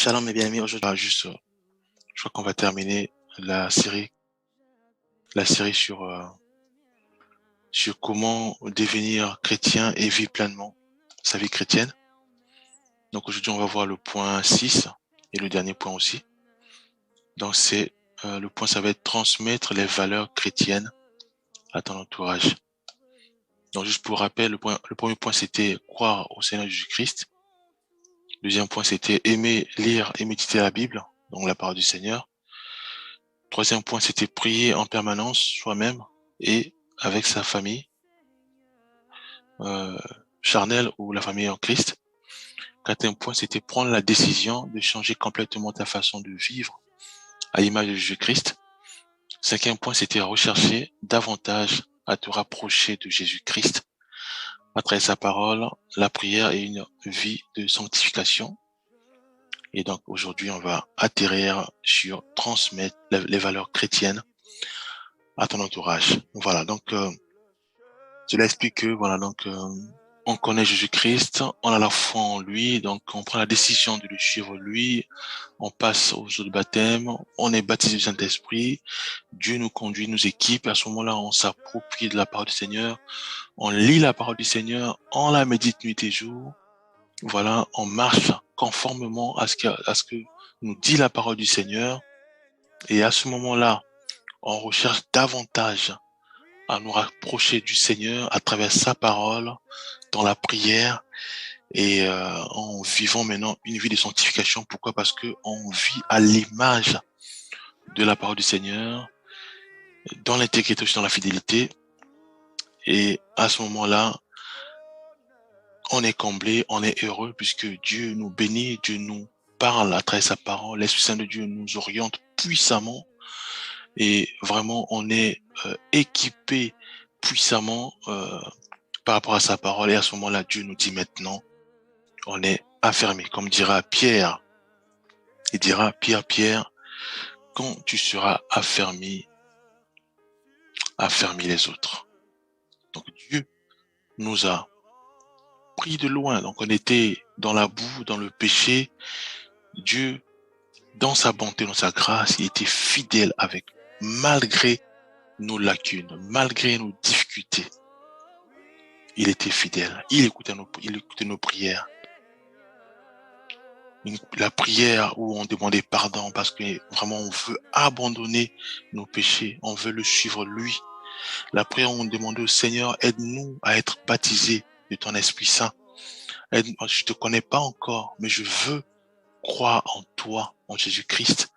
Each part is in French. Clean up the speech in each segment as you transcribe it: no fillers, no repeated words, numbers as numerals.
Shalom mes bien-aimés, aujourd'hui, je crois qu'on va terminer la série sur comment devenir chrétien et vivre pleinement sa vie chrétienne. Donc aujourd'hui, on va voir le point 6 et le dernier point aussi. Donc le point, ça va être transmettre les valeurs chrétiennes à ton entourage. Donc juste pour rappel, le premier point, c'était croire au Seigneur Jésus-Christ. Le deuxième point, c'était aimer lire et méditer la Bible, donc la parole du Seigneur. Troisième point, c'était prier en permanence soi-même et avec sa famille charnelle ou la famille en Christ. Quatrième point, c'était prendre la décision de changer complètement ta façon de vivre à l'image de Jésus-Christ. Cinquième point, c'était rechercher davantage à te rapprocher de Jésus-Christ à travers sa parole, la prière et une vie de sanctification. Et donc aujourd'hui, on va atterrir sur transmettre les valeurs chrétiennes à ton entourage. Voilà, donc cela explique que on connaît Jésus-Christ, on a la foi en lui, donc on prend la décision de le suivre lui, on passe au jour de baptême, on est baptisé du Saint-Esprit, Dieu nous conduit, nous équipe, et à ce moment-là, on s'approprie de la parole du Seigneur, on lit la parole du Seigneur, on la médite nuit et jour, voilà, on marche conformément à ce que nous dit la parole du Seigneur, et à ce moment-là, on recherche davantage à nous rapprocher du Seigneur à travers sa parole, dans la prière et en vivant maintenant une vie de sanctification. Pourquoi? Parce que on vit à l'image de la parole du Seigneur, dans l'intégrité aussi, dans la fidélité. Et à ce moment-là, on est comblé, on est heureux puisque Dieu nous bénit, Dieu nous parle à travers sa parole. L'Esprit Saint de Dieu nous oriente puissamment et vraiment on est équipé puissamment par rapport à sa parole. Et à ce moment-là, Dieu nous dit maintenant, on est affermi. Comme dira Pierre, il dira, Pierre, quand tu seras affermi les autres. Donc Dieu nous a pris de loin. Donc on était dans la boue, dans le péché. Dieu, dans sa bonté, dans sa grâce, il était fidèle avec nous, malgré nos lacunes, malgré nos difficultés. Il était fidèle. Il écoutait nos prières. La prière où on demandait pardon parce que vraiment on veut abandonner nos péchés, on veut le suivre lui. La prière où on demandait au Seigneur, aide-nous à être baptisés de ton Esprit Saint. Je te connais pas encore, mais je veux croire en toi, en Jésus-Christ.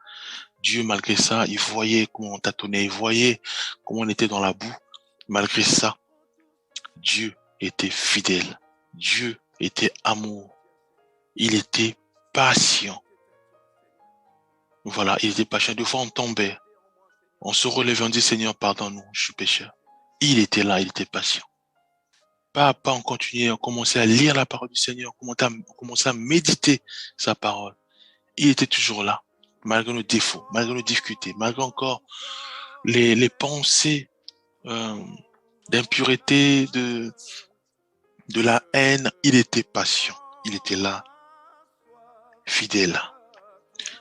Dieu, malgré ça, il voyait comment on tâtonnait, il voyait comment on était dans la boue. Malgré ça, Dieu était fidèle. Dieu était amour. Il était patient. Voilà, il était patient. Des fois, on tombait. On se relevait, on dit, Seigneur, pardonne-nous, je suis pécheur. Il était là, il était patient. Pas à pas, on continuait, on commençait à lire la parole du Seigneur, on commençait à méditer sa parole. Il était toujours là, malgré nos défauts, malgré nos difficultés, malgré encore les pensées d'impureté, de la haine. Il était patient, il était là, fidèle.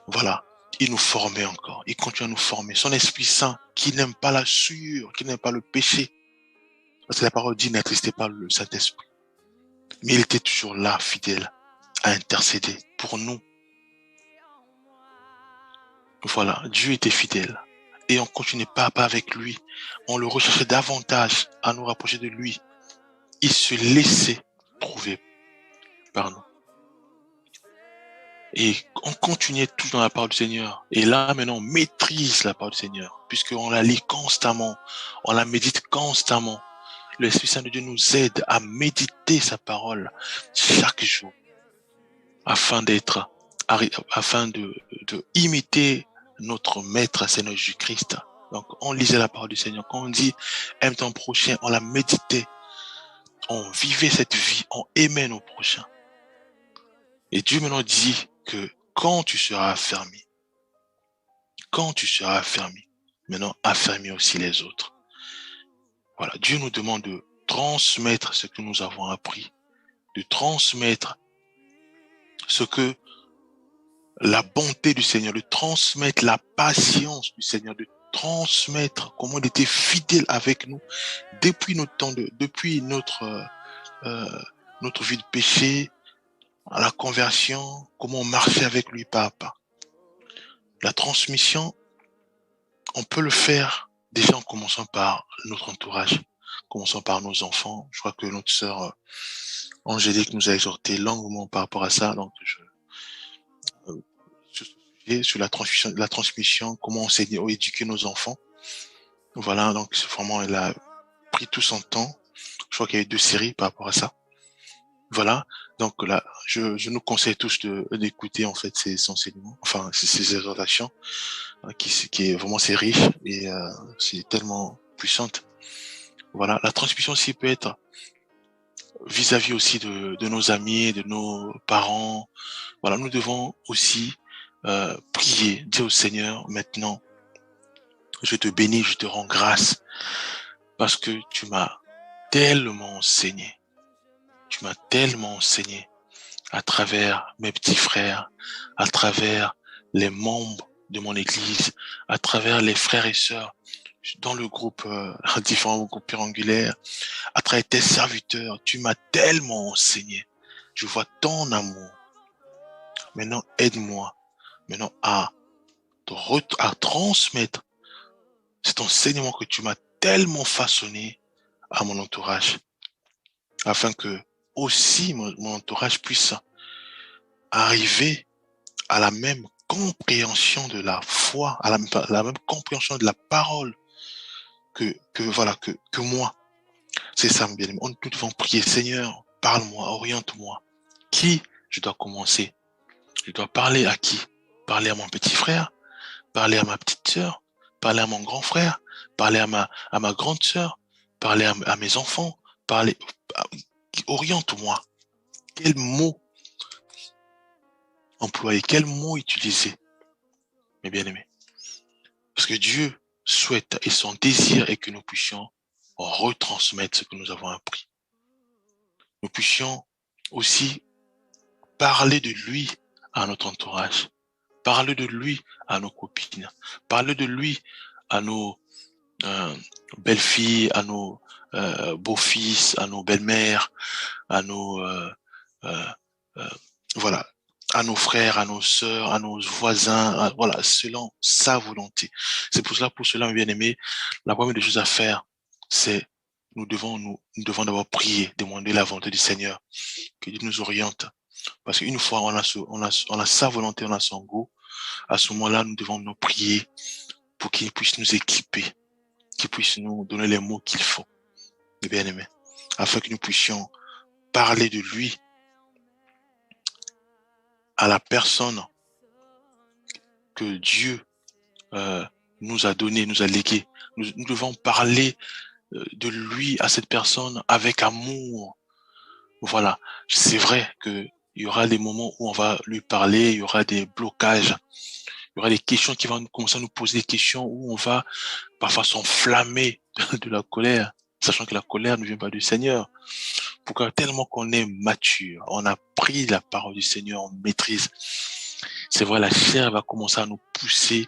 Voilà, il nous formait encore, il continue à nous former. Son Esprit Saint, qui n'aime pas la souillure, qui n'aime pas le péché. Parce que la parole dit, n'attristez pas le Saint-Esprit. Mais il était toujours là, fidèle, à intercéder pour nous. Voilà, Dieu était fidèle. Et on continuait pas à pas avec lui. On le recherchait davantage à nous rapprocher de lui. Il se laissait trouver par nous. Et on continuait tout dans la parole du Seigneur. Et là, maintenant, on maîtrise la parole du Seigneur, puisqu'on la lit constamment, on la médite constamment. L'Esprit Saint de Dieu nous aide à méditer sa parole chaque jour, afin de imiter notre Maître Seigneur Jésus-Christ. Donc, on lisait la parole du Seigneur. Quand on dit aime ton prochain, on la méditait. On vivait cette vie, on aimait nos prochains. Et Dieu maintenant dit que quand tu seras affermi, maintenant affermis aussi les autres. Voilà, Dieu nous demande de transmettre ce que nous avons appris, de transmettre ce que la bonté du Seigneur, de transmettre la patience du Seigneur, de transmettre comment il était fidèle avec nous depuis depuis notre vie de péché, à la conversion, comment marcher avec lui pas à pas. La transmission, on peut le faire déjà en commençant par notre entourage, commençant par nos enfants. Je crois que notre sœur Angélique nous a exhorté longuement par rapport à ça. Donc, sur ce sujet, sur la transmission, comment enseigner ou éduquer nos enfants. Voilà, donc vraiment, elle a pris tout son temps. Je crois qu'il y a eu 2 séries par rapport à ça. Voilà, donc là, je nous conseille tous d'écouter en fait ces enseignements, enfin ces exhortations, qui est vraiment c'est riche et c'est tellement puissante. Voilà, la transmission aussi peut être vis-à-vis aussi de nos amis, de nos parents. Voilà, nous devons aussi prier, dire au Seigneur maintenant, je te bénis, je te rends grâce parce que tu m'as tellement enseigné. Tu m'as tellement enseigné à travers mes petits frères, à travers les membres de mon église, à travers les frères et sœurs dans le groupe, différents groupes pérangulaires, à travers tes serviteurs. Tu m'as tellement enseigné. Je vois ton amour. Maintenant, aide-moi maintenant à transmettre cet enseignement que tu m'as tellement façonné à mon entourage, afin que aussi mon entourage puisse arriver à la même compréhension de la foi, à la même compréhension de la parole que moi. C'est ça, bien aimé. Nous devons prier, Seigneur, parle-moi, oriente-moi. Qui je dois commencer? Je dois parler à qui? Parler à mon petit frère? Parler à ma petite sœur? Parler à mon grand frère? Parler à ma grande sœur? Parler à mes enfants? Oriente-moi. Quel mot employer? Quel mot utiliser? Mes bien-aimés. Parce que Dieu souhaite et son désir est que nous puissions retransmettre ce que nous avons appris. Nous puissions aussi parler de lui à notre entourage, parler de lui à nos copines, parler de lui à nos belles-filles, à nos beaux-fils, à nos belles-mères, à nos euh, euh, voilà, à nos frères, à nos sœurs, à nos voisins, voilà, selon sa volonté. C'est pour cela, mes bien-aimés, la première des choses à faire, c'est nous devons d'abord prier, demander la volonté du Seigneur, que Dieu nous oriente. Parce qu'une fois on a sa volonté, on a son goût, à ce moment-là, nous devons nous prier pour qu'il puisse nous équiper, qu'il puisse nous donner les mots qu'il faut, mes bien-aimés, afin que nous puissions parler de lui à la personne que Dieu nous a donné, nous a légué. Nous devons parler de lui à cette personne avec amour. Voilà, c'est vrai que il y aura des moments où on va lui parler, il y aura des blocages, il y aura des questions qui vont commencer à nous poser des questions où on va parfois s'enflammer de la colère, sachant que la colère ne vient pas du Seigneur. Pourquoi? Tellement qu'on est mature, on a pris la parole du Seigneur, on maîtrise. C'est vrai, la chair va commencer à nous pousser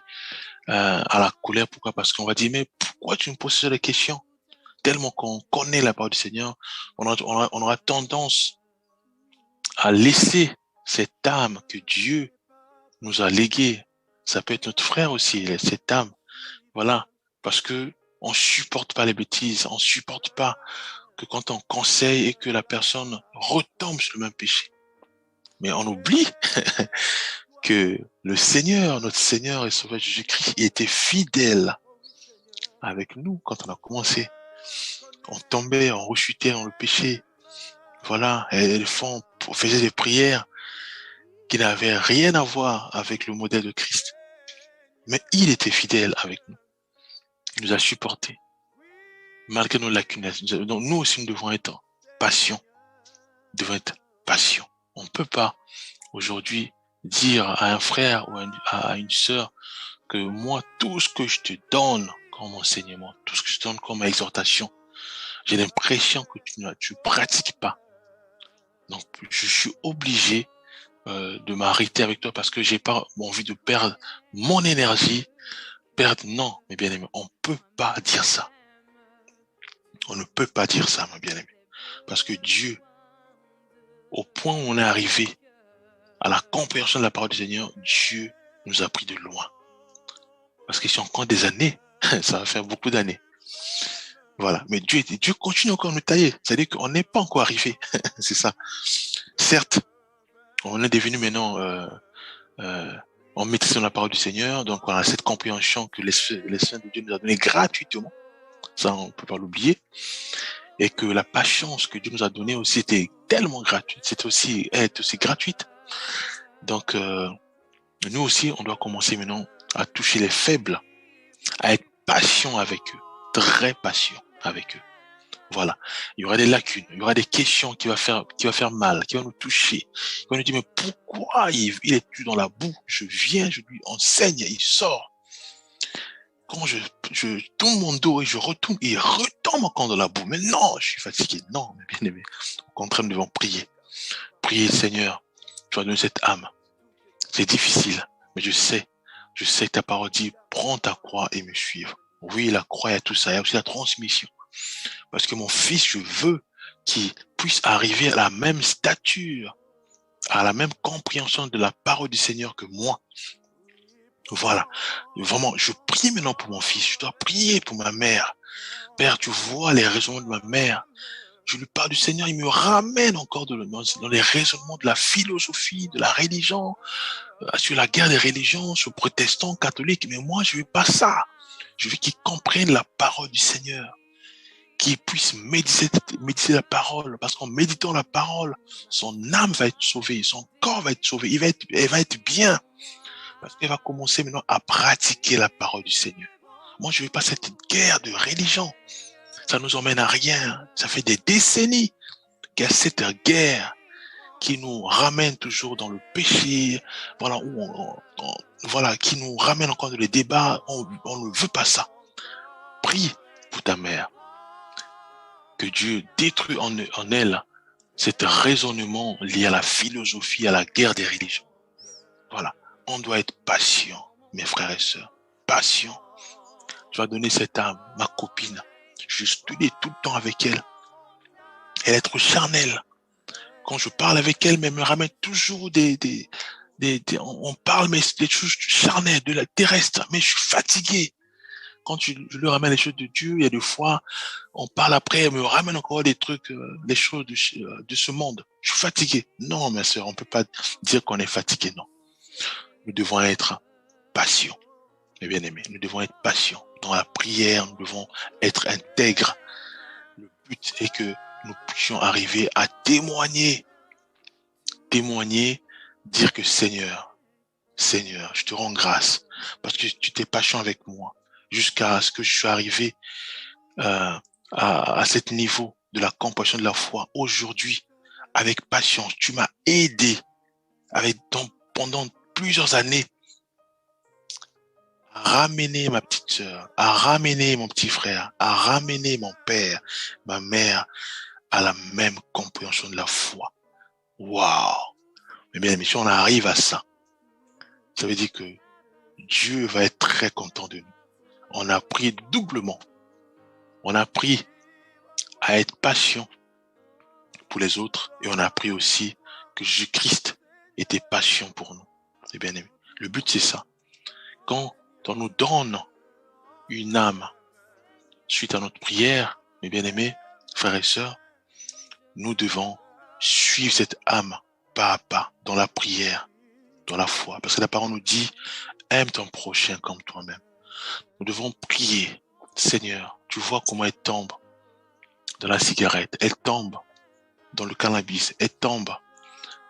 à la colère. Pourquoi? Parce qu'on va dire, mais pourquoi tu me poses ces questions? Tellement qu'on connaît la parole du Seigneur, on aura tendance à laisser cette âme que Dieu nous a léguée. Ça peut être notre frère aussi, cette âme. Voilà. Parce que on supporte pas les bêtises, on supporte pas que quand on conseille et que la personne retombe sur le même péché. Mais on oublie que le Seigneur, notre Seigneur et Sauveur Jésus-Christ, il était fidèle avec nous quand on a commencé. On tombait, on rechutait dans le péché. Voilà, et les femmes faisaient des prières qui n'avaient rien à voir avec le modèle de Christ. Mais il était fidèle avec nous. Il nous a supportés, malgré nos lacunes. Donc nous aussi, nous devons être patients. Nous devons être patients. On ne peut pas aujourd'hui dire à un frère ou à une sœur que moi, tout ce que je te donne comme enseignement, tout ce que je te donne comme exhortation, j'ai l'impression que tu ne pratiques pas. Donc, je suis obligé de m'arrêter avec toi parce que j'ai pas envie de perdre mon énergie. Non, mes bien-aimés, on peut pas dire ça. On ne peut pas dire ça, mes bien-aimés. Parce que Dieu, au point où on est arrivé à la compréhension de la parole du Seigneur, Dieu nous a pris de loin. Parce que si on compte des années, ça va faire beaucoup d'années. Voilà. Mais Dieu continue encore à nous tailler. C'est-à-dire qu'on n'est pas encore arrivé. C'est ça. Certes, on est devenu maintenant, on maîtrise la parole du Seigneur, donc on a cette compréhension que les soins de Dieu nous a donné gratuitement. Ça, on ne peut pas l'oublier. Et que la patience que Dieu nous a donnée aussi était tellement gratuite. Elle est aussi gratuite. Donc, nous aussi, on doit commencer maintenant à toucher les faibles, à être patient avec eux, très patient avec eux. Voilà. Il y aura des lacunes, il y aura des questions qui va faire mal, qui va nous toucher. Il va nous dire, mais pourquoi il est plus dans la boue? Je viens, je lui enseigne, il sort. Quand je tourne mon dos et je retourne, il retombe encore dans la boue. Mais non, je suis fatigué. Non, mes bien-aimés. Au contraire, nous devons prier. Prier, Seigneur, tu vas donner cette âme. C'est difficile, mais je sais que ta parole dit, prends ta croix et me suivre. Oui, la croix, il y a tout ça, il y a aussi la transmission. Parce que mon fils, je veux qu'il puisse arriver à la même stature, à la même compréhension de la parole du Seigneur que moi. Voilà. Vraiment, je prie maintenant pour mon fils. Je dois prier pour ma mère. Père, tu vois les raisonnements de ma mère. Je lui parle du Seigneur, il me ramène encore dans les raisonnements de la philosophie, de la religion, sur la guerre des religions, sur protestants, catholiques. Mais moi, je veux pas ça. Je veux qu'ils comprennent la parole du Seigneur, qu'ils puissent méditer la parole, parce qu'en méditant la parole, son âme va être sauvée, son corps va être sauvé, elle va être bien, parce qu'elle va commencer maintenant à pratiquer la parole du Seigneur. Moi, je veux pas cette guerre de religion. Ça nous emmène à rien. Ça fait des décennies qu'il y a cette guerre qui nous ramène toujours dans le péché, voilà, voilà, qui nous ramène encore dans les débats. On ne veut pas ça. Prie pour ta mère, que Dieu détruit en elle cet raisonnement lié à la philosophie, à la guerre des religions. Voilà, on doit être patient, mes frères et sœurs, patient. Tu vas donner cette âme, ma copine. Je studie tout le temps avec elle. Elle est trop charnelle. Quand je parle avec elle, mais elle me ramène toujours on parle, mais des choses charnelles, de la terrestre, mais je suis fatigué. Quand je lui ramène les choses de Dieu, il y a des fois, on parle après, elle me ramène encore des trucs, des choses de ce monde. Je suis fatigué. Non, ma sœur, on peut pas dire qu'on est fatigué, non. Nous devons être patients, mes bien-aimés. Nous devons être patients. Dans la prière, nous devons être intègres. Le but est que nous puissions arriver à témoigner, dire que Seigneur, je te rends grâce parce que tu t'es patient avec moi jusqu'à ce que je sois arrivé à cet niveau de la compassion de la foi. Aujourd'hui, avec patience, tu m'as aidé pendant plusieurs années à ramener ma petite sœur, à ramener mon petit frère, à ramener mon père, ma mère à la même compréhension de la foi. Waouh! Mais bien, si on arrive à ça, ça veut dire que Dieu va être très content de nous. On a appris doublement. On a appris à être patient pour les autres et on a appris aussi que Jésus-Christ était patient pour nous. C'est bien aimé. Le but, c'est ça. Quand on nous donne une âme suite à notre prière, mes bien-aimés, frères et sœurs, nous devons suivre cette âme pas à pas dans la prière, dans la foi. Parce que la parole nous dit, aime ton prochain comme toi-même. Nous devons prier. Seigneur, tu vois comment elle tombe dans la cigarette, elle tombe dans le cannabis, elle tombe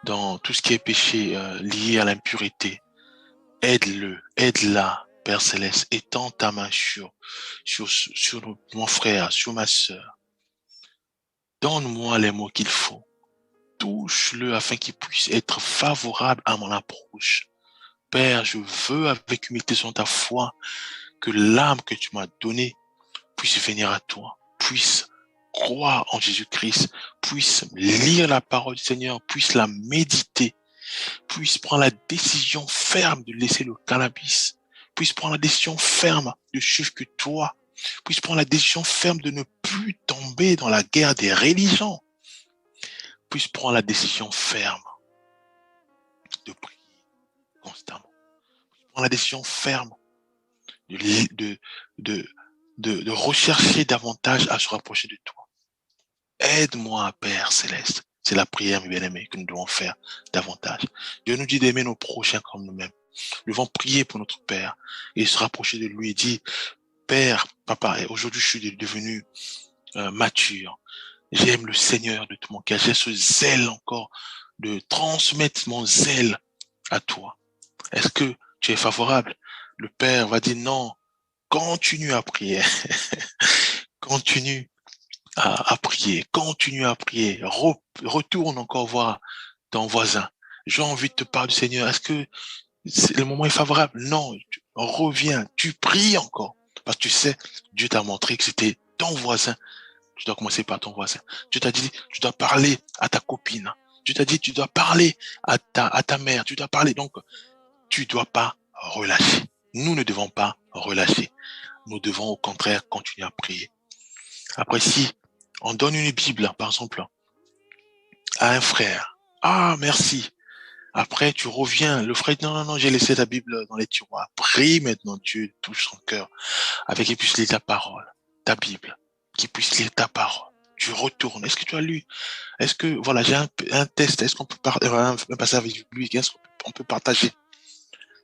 dans tout ce qui est péché lié à l'impureté. Aide-le, aide-la, Père Céleste, étends ta main sur mon frère, sur ma sœur. Donne-moi les mots qu'il faut. Touche-le afin qu'il puisse être favorable à mon approche. Père, je veux avec humilité sur ta foi que l'âme que tu m'as donnée puisse venir à toi, puisse croire en Jésus-Christ, puisse lire la parole du Seigneur, puisse la méditer puisse prendre la décision ferme de laisser le cannabis, puisse prendre la décision ferme de suivre que toi, puisse prendre la décision ferme de ne plus tomber dans la guerre des religions, puisse prendre la décision ferme de prier constamment, puisse prendre la décision ferme de, de, de rechercher davantage à se rapprocher de toi. Aide-moi, Père Céleste. C'est la prière, mes bien-aimés, que nous devons faire davantage. Dieu nous dit d'aimer nos prochains comme nous-mêmes. Nous devons prier pour notre Père et se rapprocher de lui et dire, Père, Papa, aujourd'hui je suis devenu mature. J'aime le Seigneur de tout mon cœur. J'ai ce zèle encore de transmettre mon zèle à toi. Est-ce que tu es favorable? Le Père va dire non, continue à prier. Continue à prier, continue à prier, retourne encore voir ton voisin. J'ai envie de te parler du Seigneur. Est-ce que le moment est favorable? Non, reviens, tu pries encore. Parce que tu sais, Dieu t'a montré que c'était ton voisin. Tu dois commencer par ton voisin. Dieu t'a dit, tu dois parler à ta copine. Dieu t'a dit, tu dois parler à ta mère. Tu dois parler. Donc, tu dois pas relâcher. Nous ne devons pas relâcher. Nous devons au contraire continuer à prier. Après, si on donne une Bible, par exemple, à un frère, ah, merci. Après, tu reviens, le frère dit, non, non, non, j'ai laissé ta Bible dans les tiroirs. Prie maintenant, Dieu touche son cœur, avec qu'il puisse lire ta parole, ta Bible, qu'il puisse lire ta parole. Tu retournes. Est-ce que tu as lu? Est-ce que, voilà, j'ai un test. Est-ce qu'on peut un passage avec lui? Est-ce qu'on peut partager?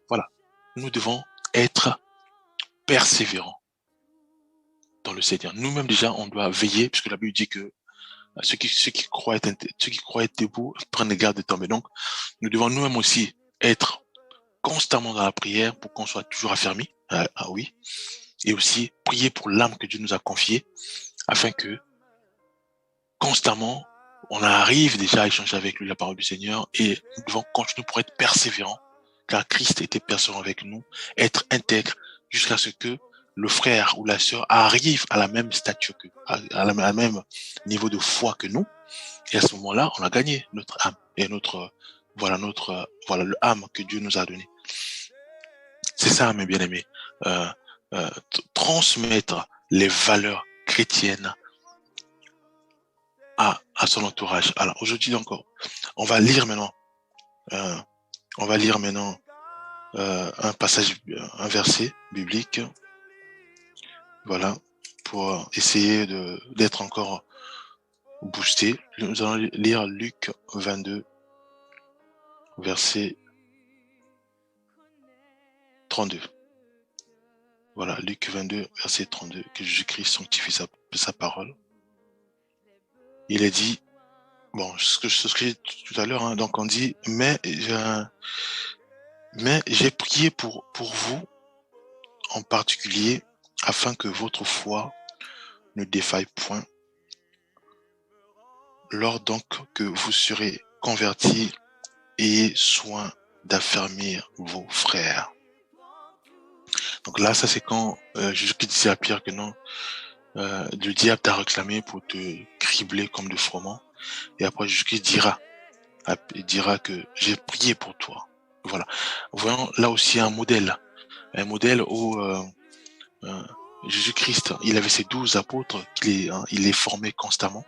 Voilà. Nous devons être persévérants dans le Seigneur. Nous-mêmes, déjà, on doit veiller, puisque la Bible dit que ceux qui croient être debout prennent garde de tomber. Donc, nous devons nous-mêmes aussi être constamment dans la prière pour qu'on soit toujours affermis. Ah oui. Et aussi prier pour l'âme que Dieu nous a confiée afin que constamment on arrive déjà à échanger avec lui la parole du Seigneur et nous devons continuer pour être persévérants car Christ était persévérant avec nous, être intègre jusqu'à ce que le frère ou la sœur arrive à la même stature que, à la même niveau de foi que nous. Et à ce moment-là, on a gagné notre âme et voilà le âme que Dieu nous a donné. C'est ça, mes bien-aimés. Transmettre les valeurs chrétiennes à son entourage. Alors, aujourd'hui encore, on va lire maintenant un passage, un verset biblique. Voilà, pour essayer d'être encore boosté. Nous allons lire Luc 22, verset 32. Voilà, Luc 22, verset 32, que Jésus-Christ sanctifie sa parole. Il est dit, bon, ce que j'ai dit tout à l'heure, hein, donc on dit, mais j'ai prié pour vous en particulier, afin que votre foi ne défaille point. Lors donc que vous serez convertis, ayez soin d'affermir vos frères. Donc là, ça c'est quand Jésus qui disait à Pierre que non, le diable t'a réclamé pour te cribler comme de froment. Et après Jésus qui dira que j'ai prié pour toi. Voilà. Voyons là aussi un modèle où Jésus-Christ, il avait ses 12 apôtres, il les formait constamment.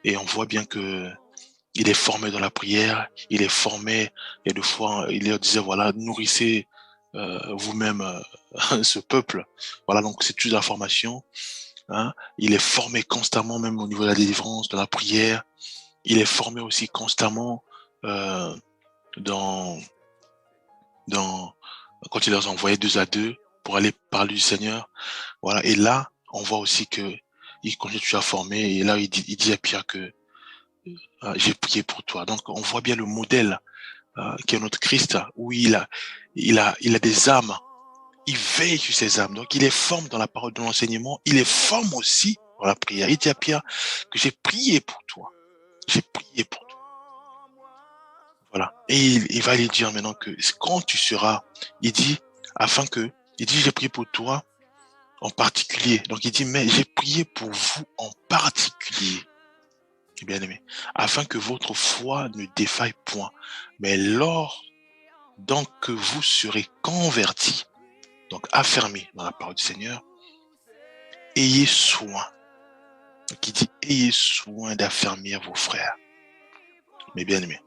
Et on voit bien que il est formé dans la prière, il est formé, et des fois, il leur disait, voilà, nourrissez vous-même ce peuple. Voilà, donc c'est toute la formation. Hein. Il est formé constamment, même au niveau de la délivrance, de la prière. Il est formé aussi constamment dans quand il les envoyait 2 à 2 pour aller parler du Seigneur. Voilà, et là, on voit aussi que il continue à former, et là, il dit à Pierre que j'ai prié pour toi. Donc, on voit bien le modèle qui est notre Christ, où il a des âmes. Il veille sur ses âmes. Donc, il les forme dans la parole de l'enseignement. Il les forme aussi dans la prière. Il dit à Pierre que j'ai prié pour toi. J'ai prié pour toi. Voilà. Et il va lui dire maintenant que quand tu seras, il dit j'ai prié pour toi en particulier. Donc, il dit, mais j'ai prié pour vous en particulier. bien-aimés, afin que votre foi ne défaille point. Mais lors donc que vous serez convertis, donc affermis dans la parole du Seigneur, ayez soin. Donc il dit, ayez soin d'affermir vos frères. Mes bien-aimés,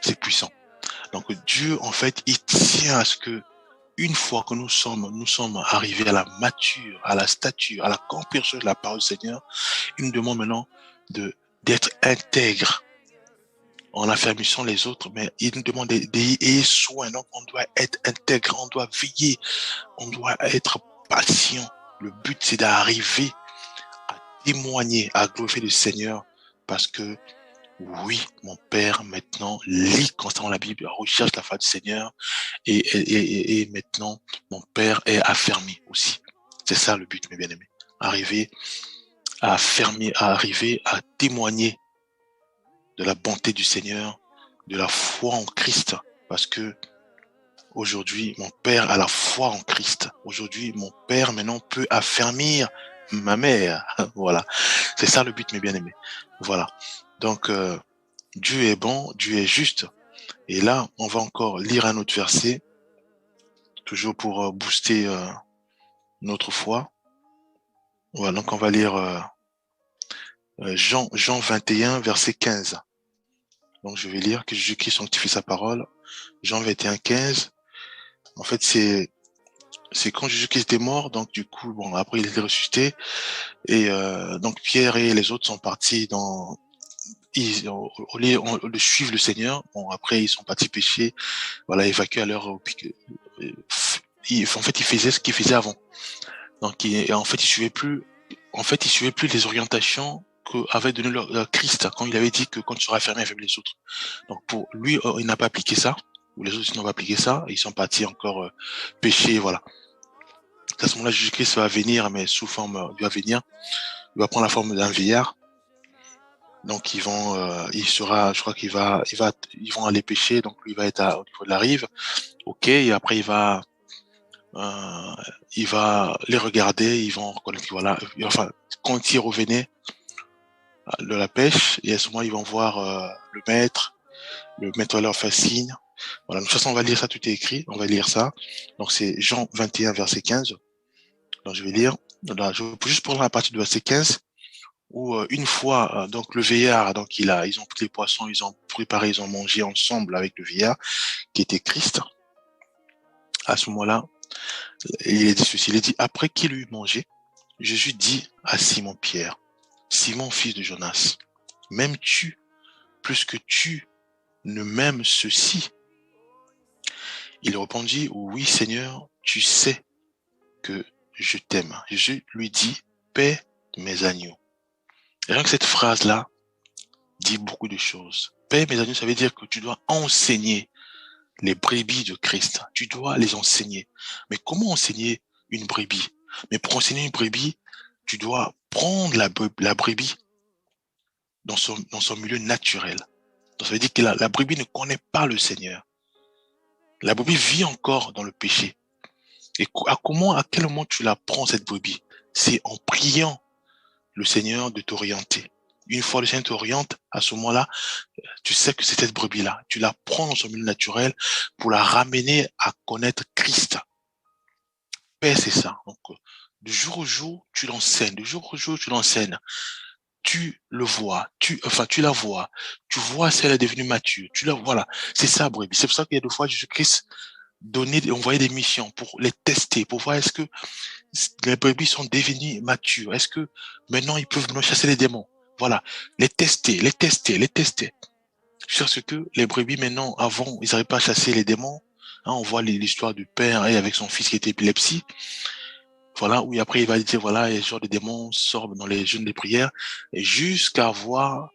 c'est puissant. Donc Dieu, en fait, il tient à ce que une fois que nous sommes arrivés à la mature, à la stature, à la compréhension de la parole du Seigneur, il nous demande maintenant d'être intègre en affermissant les autres, mais il nous demande d'ayez soin. Donc on doit être intègre, on doit veiller, on doit être patient. Le but, c'est d'arriver à témoigner, à glorifier le Seigneur, parce que oui, mon père maintenant lit constamment la Bible, recherche la foi du Seigneur, et maintenant mon père est affermi aussi. C'est ça le but, mes bien-aimés. Arriver à affermir, à arriver à témoigner de la bonté du Seigneur, de la foi en Christ, parce que aujourd'hui mon père a la foi en Christ. Aujourd'hui mon père maintenant peut affermir ma mère. Voilà, c'est ça le but, mes bien-aimés. Voilà. Donc Dieu est bon, Dieu est juste. Et là, on va encore lire un autre verset, toujours pour booster notre foi. Voilà, donc on va lire Jean 21, verset 15. Donc je vais lire que Jésus-Christ sanctifie sa parole. Jean 21, 15. En fait, c'est quand Jésus-Christ est mort, donc du coup, bon, après il est ressuscité, et donc Pierre et les autres sont partis au lieu de suivre le Seigneur. Bon, après ils sont partis pêcher, voilà, évacuer à leur en fait, ils faisaient ce qu'ils faisaient avant. Donc, en fait, il suivait plus les orientations qu'avait donné leur Christ quand il avait dit que quand tu seras fermé avec les autres. Donc, pour lui, il n'a pas appliqué ça, ou les autres n'ont pas appliqué ça, ils sont partis encore pécher, voilà. À ce moment-là, Jésus-Christ va venir, mais sous forme, il va venir, il va prendre la forme d'un vieillard. Donc, ils vont aller pêcher, donc lui, il va être au niveau de la rive, ok, et après, il va les regarder, ils vont reconnaître, voilà, enfin, quand ils revenaient de la pêche, et à ce moment, ils vont voir le maître va leur faire signe. Voilà, de toute façon, on va lire ça, tout est écrit, on va lire ça. Donc, c'est Jean 21, verset 15. Donc, je vais lire. Là, je vais juste prendre la partie du verset 15, où une fois, donc le vieillard, donc ils ont pris les poissons, ils ont préparé, ils ont mangé ensemble avec le vieillard, qui était Christ. À ce moment-là, il a dit ceci, il a dit, après qu'il eut mangé, Jésus dit à Simon-Pierre, Simon, fils de Jonas, m'aimes-tu plus que tu ne m'aimes ceci? Il répondit, oui Seigneur, tu sais que je t'aime. Jésus lui dit, paie mes agneaux. Et rien que cette phrase-là dit beaucoup de choses. Paie mes agneaux, ça veut dire que tu dois enseigner les brebis de Christ. Tu dois les enseigner. Mais comment enseigner une brebis? Mais pour enseigner une brebis, tu dois prendre la brebis dans son milieu naturel. Donc ça veut dire que la brebis ne connaît pas le Seigneur. La brebis vit encore dans le péché. Et à quel moment tu la prends, cette brebis? C'est en priant le Seigneur de t'orienter. Une fois le Seigneur t'oriente, à ce moment-là, tu sais que c'est cette brebis-là. Tu la prends dans son milieu naturel pour la ramener à connaître Christ. Paix, c'est ça. Donc, de jour au jour, tu l'enseignes. De jour au jour, tu l'enseignes. Tu le vois, tu la vois. Tu vois si elle est devenue mature. Voilà. C'est ça, brebis. C'est pour ça qu'il y a des fois, Jésus-Christ envoyait des missions pour les tester, pour voir est-ce que les brebis sont devenues matures. Est-ce que maintenant ils peuvent maintenant chasser les démons? Voilà. Les tester, les tester, les tester. Parce que les brebis maintenant, avant, ils n'arrivaient pas à chasser les démons. Hein, on voit l'histoire du père avec son fils qui était épilepsie. Voilà, où après il va dire, voilà, les genres de démons sortent dans les jeûnes des prières, et jusqu'à voir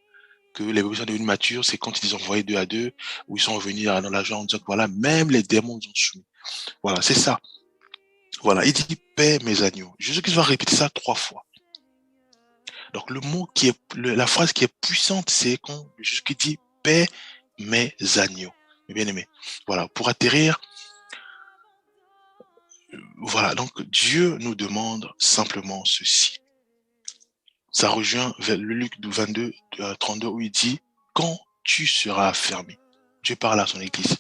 que les brebis sont devenus matures, c'est quand ils les ont envoyés deux à deux, où ils sont revenus dans la joie en disant que voilà, même les démons ont soumis. Voilà, c'est ça. Voilà, il dit, paix mes agneaux. Jésus-Christ va répéter ça 3 fois. Donc le mot la phrase qui est puissante, c'est quand Jésus-Christ dit, paix mes agneaux. Mes bien-aimés. Voilà, pour atterrir, voilà, donc Dieu nous demande simplement ceci. Ça rejoint vers le Luc 22, 32, où il dit, quand tu seras affermi, Dieu parle à son église,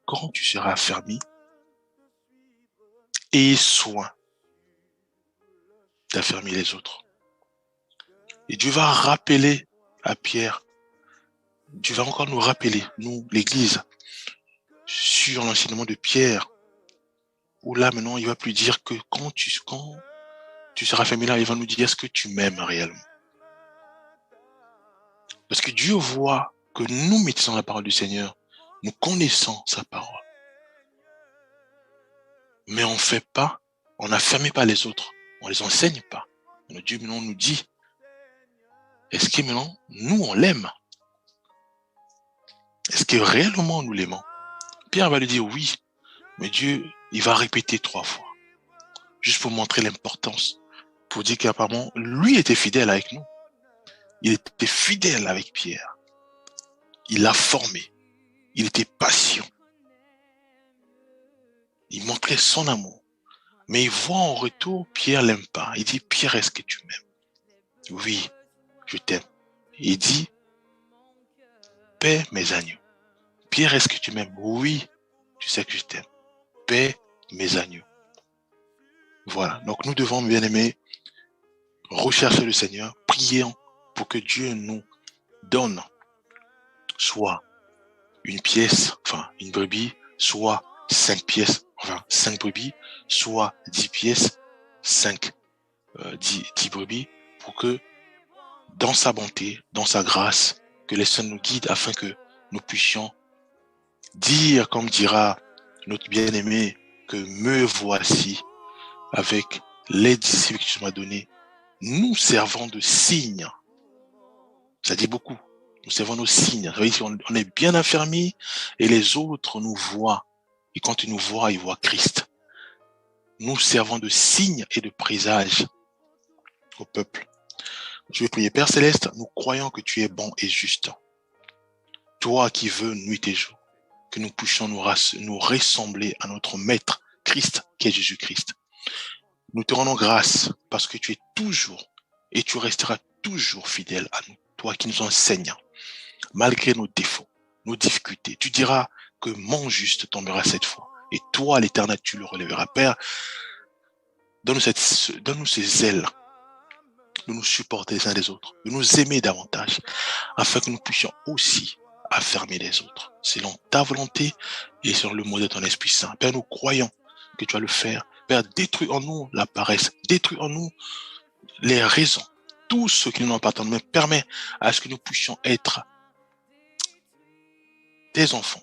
quand tu seras affermi, aie soin d'affermir les autres. Et Dieu va rappeler à Pierre, Dieu va encore nous rappeler, nous, l'église, sur l'enseignement de Pierre, où là, maintenant, il va plus dire que quand tu seras fermé là, il va nous dire, est-ce que tu m'aimes réellement? Parce que Dieu voit que nous maîtrisons la parole du Seigneur, nous connaissons sa parole. Mais on fait pas, on n'affermit pas les autres, on les enseigne pas. Mais Dieu maintenant nous dit, est-ce que maintenant, nous, on l'aime? Est-ce que réellement nous l'aimons? Pierre va lui dire oui, mais Dieu, il va répéter 3 fois. Juste pour montrer l'importance, pour dire qu'apparemment, lui était fidèle avec nous. Il était fidèle avec Pierre. Il l'a formé. Il était patient. Il montrait son amour. Mais il voit en retour, Pierre l'aime pas. Il dit, Pierre, est-ce que tu m'aimes? Oui, je t'aime. Il dit, paie mes agneaux. Pierre, est-ce que tu m'aimes? Oui, tu sais que je t'aime. Paie mes agneaux. Voilà. Donc nous devons, bien aimés, rechercher le Seigneur, prions pour que Dieu nous donne soit une pièce, enfin une brebis, soit 5 pièces, enfin 5 brebis, soit 10 pièces, 10 brebis, pour que dans sa bonté, dans sa grâce, que les saints nous guident afin que nous puissions dire, comme dira notre bien-aimé, que me voici avec les disciples que tu m'as donnés, nous servons de signes. Ça dit beaucoup. Nous servons nos signes. Vous voyez, on est bien affermis et les autres nous voient. Et quand ils nous voient, ils voient Christ. Nous servons de signes et de présages au peuple. Je vais prier. Père Céleste, nous croyons que tu es bon et juste. Toi qui veux nuit et jour, que nous puissions nous ressembler à notre Maître Christ, qui est Jésus-Christ. Nous te rendons grâce parce que tu es toujours et tu resteras toujours fidèle à nous. Toi qui nous enseignes, malgré nos défauts, nos difficultés. Tu diras que mon juste tombera cette fois. Et toi, l'Éternel, tu le relèveras. Père, donne-nous ces ailes de nous supporter les uns les autres, de nous aimer davantage, afin que nous puissions aussi affermir les autres, selon ta volonté et selon le modèle de ton Esprit Saint. Père, nous croyons que tu vas le faire. Père, détruis en nous la paresse, détruis en nous les raisons, tout ce qui ne nous appartient, mais permet à ce que nous puissions être tes enfants.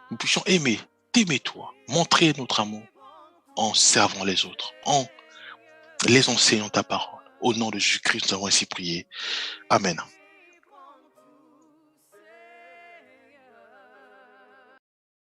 Nous puissions t'aimer toi, montrer notre amour en servant les autres, en les enseignant ta parole. Au nom de Jésus-Christ, nous avons ainsi prié. Amen.